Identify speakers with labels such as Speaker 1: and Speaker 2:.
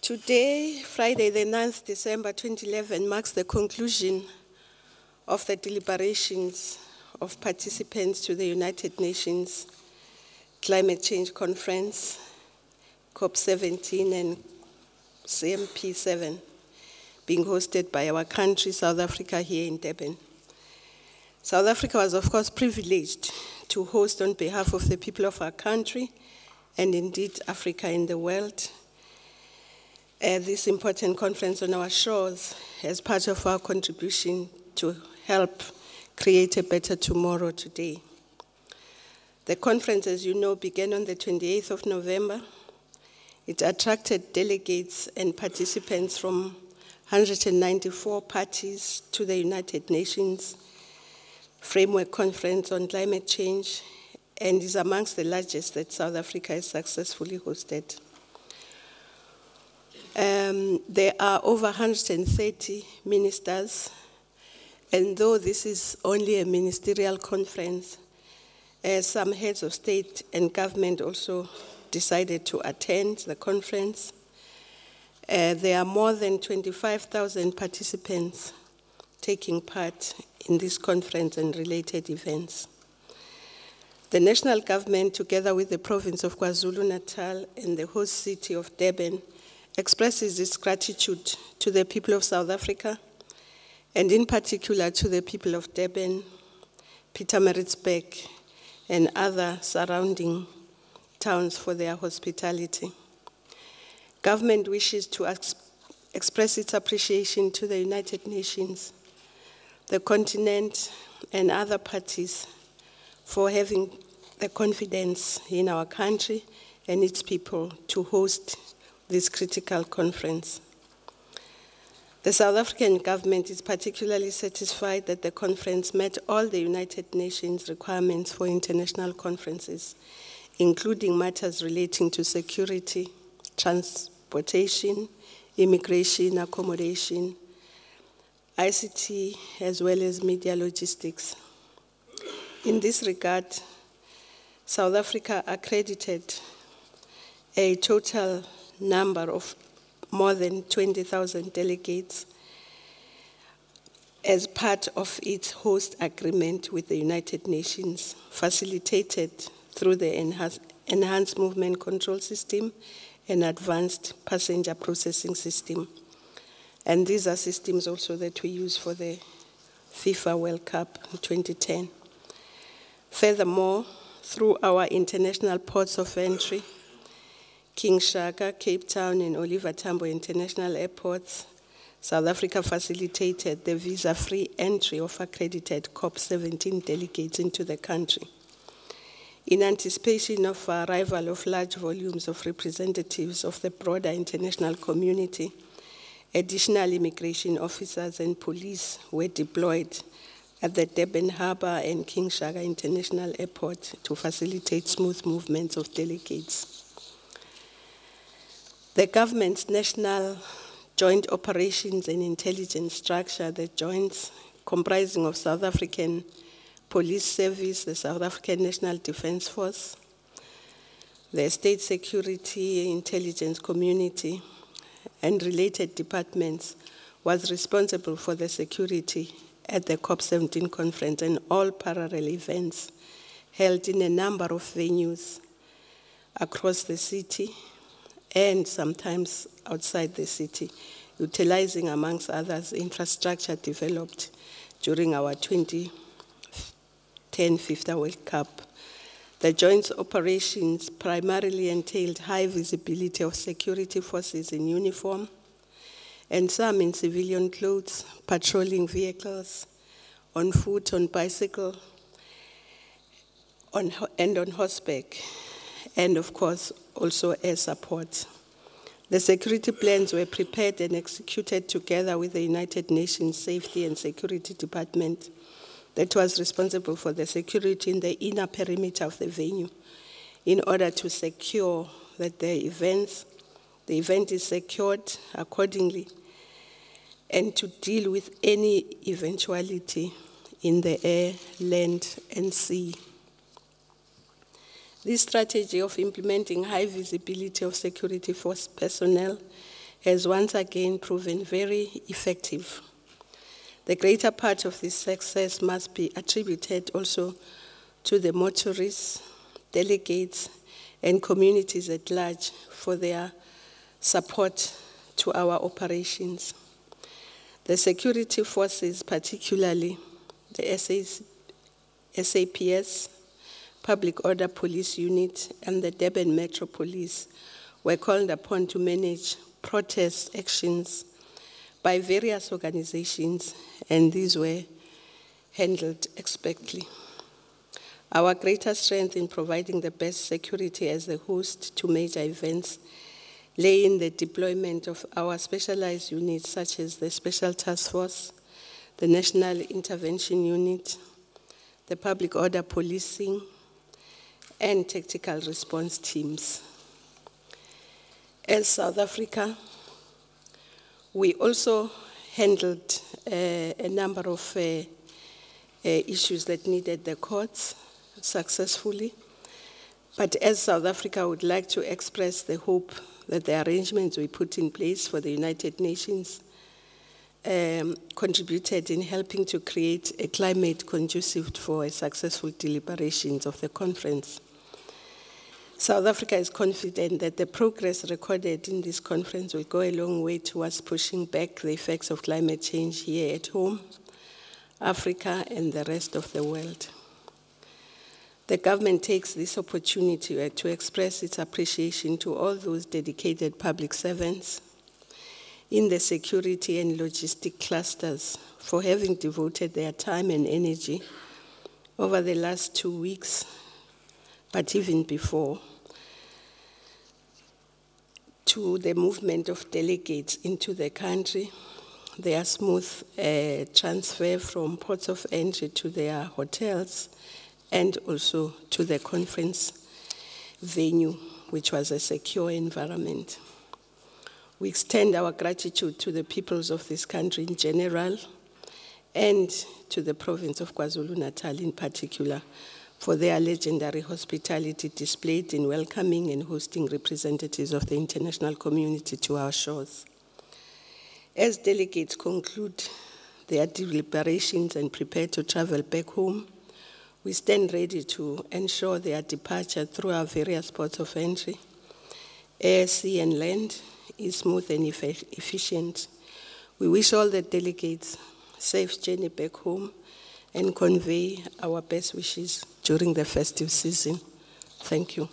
Speaker 1: Today, Friday, the 9th December 2011, marks the conclusion of the deliberations of participants to the United Nations Climate Change Conference, COP17 and CMP7, being hosted by our country, South Africa, here in Durban. South Africa was, of course, privileged to host on behalf of the people of our country, and indeed Africa in the world, this important conference on our shores as part of our contribution to help create a better tomorrow today. The conference, as you know, began on the 28th of November. It attracted delegates and participants from 194 parties to the United Nations Framework Conference on Climate Change, and is amongst the largest that South Africa has successfully hosted. There are over 130 ministers, and though this is only a ministerial conference, some heads of state and government also decided to attend the conference. There are more than 25,000 participants taking part in this conference and related events. The national government, together with the province of KwaZulu-Natal and the host city of Durban, expresses its gratitude to the people of South Africa, and in particular to the people of Durban, Pietermaritzburg, and other surrounding towns for their hospitality. Government wishes to express its appreciation to the United Nations, the continent, and other parties for having the confidence in our country and its people to host this critical conference. The South African government is particularly satisfied that the conference met all the United Nations requirements for international conferences, including matters relating to security, transportation, immigration, accommodation, ICT, as well as media logistics. In this regard, South Africa accredited a total number of more than 20,000 delegates as part of its host agreement with the United Nations, facilitated through the Enhanced Movement Control System and Advanced Passenger Processing System. And these are systems also that we use for the FIFA World Cup in 2010. Furthermore, through our international ports of entry, King Shaka, Cape Town, and Oliver Tambo International Airports, South Africa facilitated the visa-free entry of accredited COP17 delegates into the country. In anticipation of the arrival of large volumes of representatives of the broader international community, additional immigration officers and police were deployed at the Durban Harbour and King Shaka International Airport to facilitate smooth movements of delegates. The government's National Joint Operations and Intelligence Structure, the joints, comprising of South African Police Service, the South African National Defence Force, the State Security Intelligence Community, and related departments, was responsible for the security at the COP17 conference and all parallel events held in a number of venues across the city and sometimes outside the city, utilizing, amongst others, infrastructure developed during our 2010 FIFA World Cup. The joint operations primarily entailed high visibility of security forces in uniform and some in civilian clothes, patrolling vehicles, on foot, on bicycle, and on horseback, and of course, also air support. The security plans were prepared and executed together with the United Nations Safety and Security Department that was responsible for the security in the inner perimeter of the venue in order to secure that the event is secured accordingly and to deal with any eventuality in the air, land, and sea. This strategy of implementing high visibility of security force personnel has once again proven very effective. The greater part of this success must be attributed also to the motorists, delegates, and communities at large for their support to our operations. The security forces, particularly the SAPS, Public Order Police Unit, and the Durban Metro Police, were called upon to manage protest actions by various organizations, and these were handled expertly. Our greater strength in providing the best security as a host to major events lay in the deployment of our specialized units such as the Special Task Force, the National Intervention Unit, the Public Order Policing, and tactical response teams. As South Africa, we also handled a number of issues that needed the courts successfully. But as South Africa, I would like to express the hope that the arrangements we put in place for the United Nations contributed in helping to create a climate conducive for a successful deliberations of the conference. South Africa is confident that the progress recorded in this conference will go a long way towards pushing back the effects of climate change here at home, Africa, and the rest of the world. The government takes this opportunity to express its appreciation to all those dedicated public servants in the security and logistic clusters for having devoted their time and energy over the last 2 weeks, but even before, to the movement of delegates into the country, their smooth transfer from ports of entry to their hotels, and also to the conference venue, which was a secure environment. We extend our gratitude to the peoples of this country in general, and to the province of KwaZulu-Natal in particular, for their legendary hospitality displayed in welcoming and hosting representatives of the international community to our shores. As delegates conclude their deliberations and prepare to travel back home, we stand ready to ensure their departure through our various ports of entry, air, sea, and land, is smooth and efficient. We wish all the delegates safe journey back home and convey our best wishes during the festive season. Thank you.